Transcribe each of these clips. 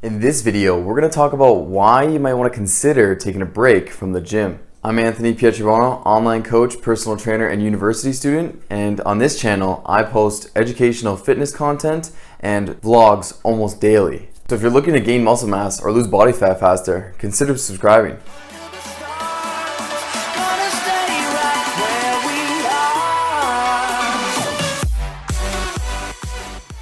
In this video, we're going to talk about why you might want to consider taking a break from the gym. I'm Anthony Pietrobono, online coach, personal trainer, and university student, and on this channel, I post educational fitness content and vlogs almost daily. So if you're looking to gain muscle mass or lose body fat faster, consider subscribing.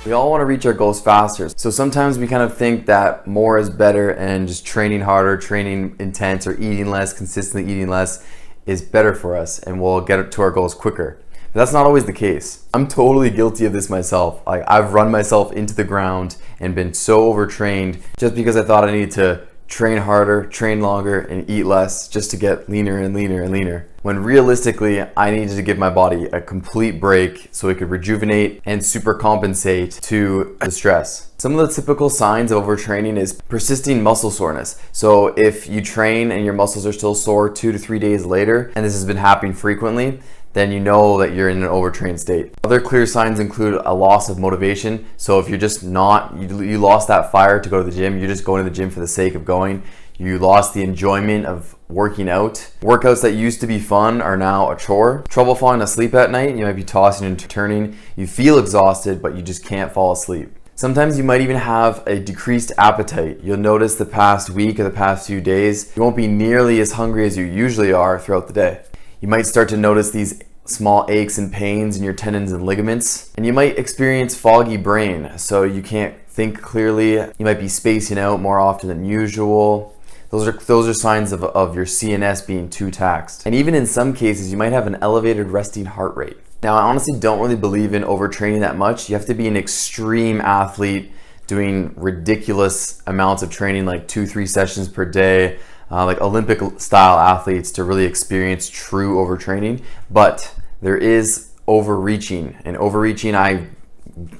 We all want to reach our goals faster, so sometimes we kind of think that more is better and just training harder, training intense, or eating less, consistently eating less is better for us and we'll get to our goals quicker. But that's not always the case. I'm totally guilty of this myself. I've run myself into the ground and been so overtrained just because I thought I needed to train harder, train longer, and eat less just to get leaner and leaner and leaner. When realistically, I needed to give my body a complete break so it could rejuvenate and super compensate to the stress. Some of the typical signs of overtraining is persisting muscle soreness. So if you train and your muscles are still sore 2 to 3 days later, and this has been happening frequently, then you know that you're in an overtrained state. Other clear signs include a loss of motivation. So if you're just you lost that fire to go to the gym, you're just going to the gym for the sake of going. You lost the enjoyment of working out. Workouts that used to be fun are now a chore. Trouble falling asleep at night, you might be tossing and turning. You feel exhausted, but you just can't fall asleep. Sometimes you might even have a decreased appetite. You'll notice the past week or the past few days, you won't be nearly as hungry as you usually are throughout the day. You might start to notice these small aches and pains in your tendons and ligaments, and you might experience foggy brain, so you can't think clearly. You might be spacing out more often than usual. Those are signs of your CNS being too taxed. And even in some cases, you might have an elevated resting heart rate. Now, I honestly don't really believe in overtraining that much. You have to be an extreme athlete doing ridiculous amounts of training, like 2-3 sessions per day, like Olympic style athletes, to really experience true overtraining. But there is overreaching, and overreaching I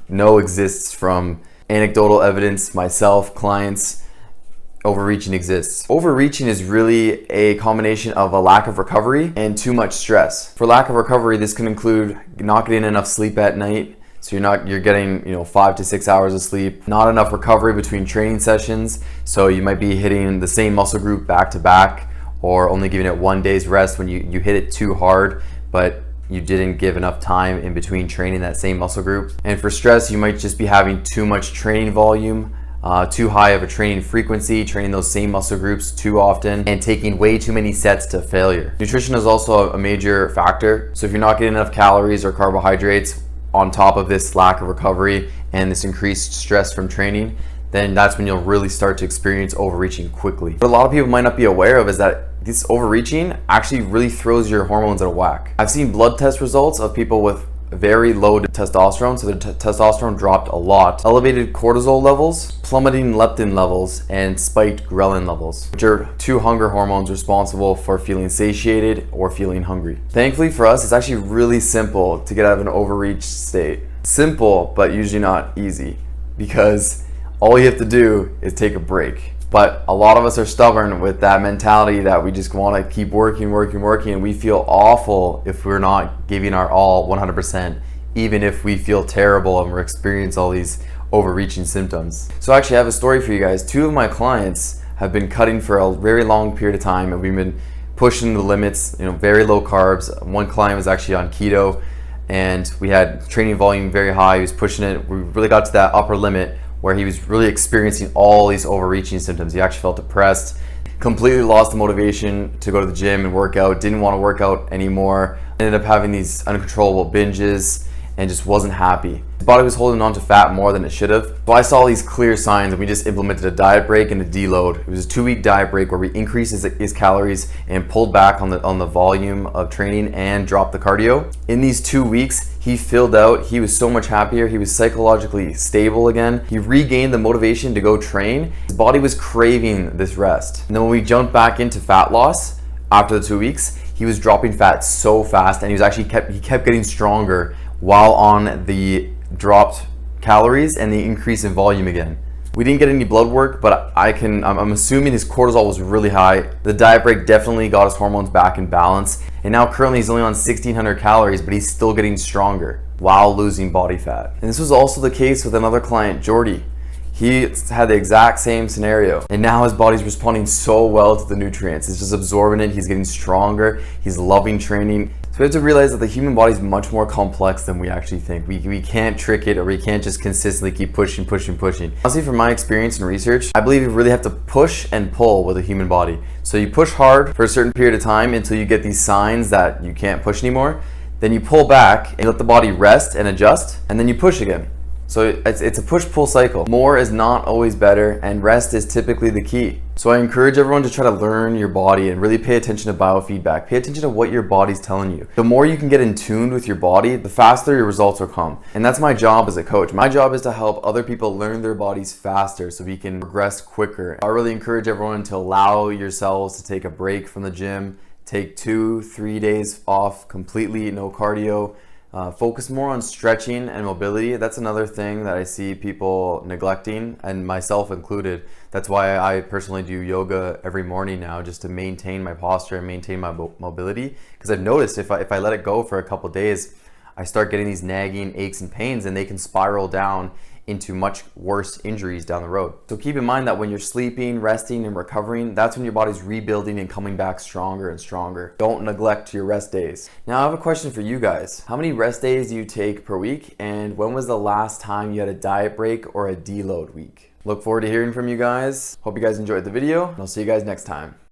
know exists from anecdotal evidence, myself, clients. Overreaching exists. Overreaching is really a combination of a lack of recovery and too much stress. For lack of recovery, this can include not getting enough sleep at night. So you're getting 5 to 6 hours of sleep, not enough recovery between training sessions. So you might be hitting the same muscle group back to back, or only giving it 1 day's rest when you hit it too hard, but you didn't give enough time in between training that same muscle group. And for stress, you might just be having too much training volume, too high of a training frequency, training those same muscle groups too often, and taking way too many sets to failure. Nutrition is also a major factor. So if you're not getting enough calories or carbohydrates on top of this lack of recovery and this increased stress from training, then that's when you'll really start to experience overreaching quickly. What a lot of people might not be aware of is that this overreaching actually really throws your hormones out of whack. I've seen blood test results of people with very low testosterone, so their testosterone dropped a lot, elevated cortisol levels, plummeting leptin levels, and spiked ghrelin levels, which are two hunger hormones responsible for feeling satiated or feeling hungry. Thankfully for us, it's actually really simple to get out of an overreached state. Simple, but usually not easy, because all you have to do is take a break. But a lot of us are stubborn with that mentality that we just want to keep working, and we feel awful if we're not giving our all 100%, even if we feel terrible and we're experiencing all these overreaching symptoms. So actually I have a story for you guys. 2 of my clients have been cutting for a very long period of time, and we've been pushing the limits, very low carbs. One client was actually on keto, and we had training volume very high. He was pushing it. We really got to that upper limit where he was really experiencing all these overreaching symptoms. He actually felt depressed, completely lost the motivation to go to the gym and work out, didn't want to work out anymore, ended up having these uncontrollable binges, and just wasn't happy. His body was holding on to fat more than it should have. So I saw these clear signs, and we just implemented a diet break and a deload. It was a 2-week diet break where we increased his calories and pulled back on the volume of training and dropped the cardio. In these 2 weeks, he filled out. He was so much happier. He was psychologically stable again. He regained the motivation to go train. His body was craving this rest. And then when we jumped back into fat loss after the 2 weeks, he was dropping fat so fast, and he kept getting stronger while on the dropped calories and the increase in volume again. We didn't get any blood work, but I'm assuming his cortisol was really high. The diet break definitely got his hormones back in balance, and now currently he's only on 1,600 calories, but he's still getting stronger while losing body fat. And this was also the case with another client, Jordy. He had the exact same scenario, and now his body's responding so well to the nutrients. It's just absorbing it. He's getting stronger. He's loving training. So we have to realize that the human body is much more complex than we actually think. We can't trick it, or we can't just consistently keep pushing. Honestly, from my experience and research, I believe you really have to push and pull with a human body. So you push hard for a certain period of time until you get these signs that you can't push anymore. Then you pull back and let the body rest and adjust, and then you push again. So it's a push-pull cycle. More is not always better, and rest is typically the key. So I encourage everyone to try to learn your body and really pay attention to biofeedback. Pay attention to what your body's telling you. The more you can get in tune with your body, the faster your results will come. And that's my job as a coach. My job is to help other people learn their bodies faster so we can progress quicker. I really encourage everyone to allow yourselves to take a break from the gym. Take 2-3 days off completely, no cardio. Focus more on stretching and mobility. That's another thing that I see people neglecting, and myself included. That's why I personally do yoga every morning now, just to maintain my posture and maintain my mobility. Because I've noticed if I let it go for a couple days, I start getting these nagging aches and pains, and they can spiral down into much worse injuries down the road. So keep in mind that when you're sleeping, resting, and recovering, that's when your body's rebuilding and coming back stronger and stronger. Don't neglect your rest days. Now I have a question for you guys. How many rest days do you take per week? And when was the last time you had a diet break or a deload week? Look forward to hearing from you guys. Hope you guys enjoyed the video, and I'll see you guys next time.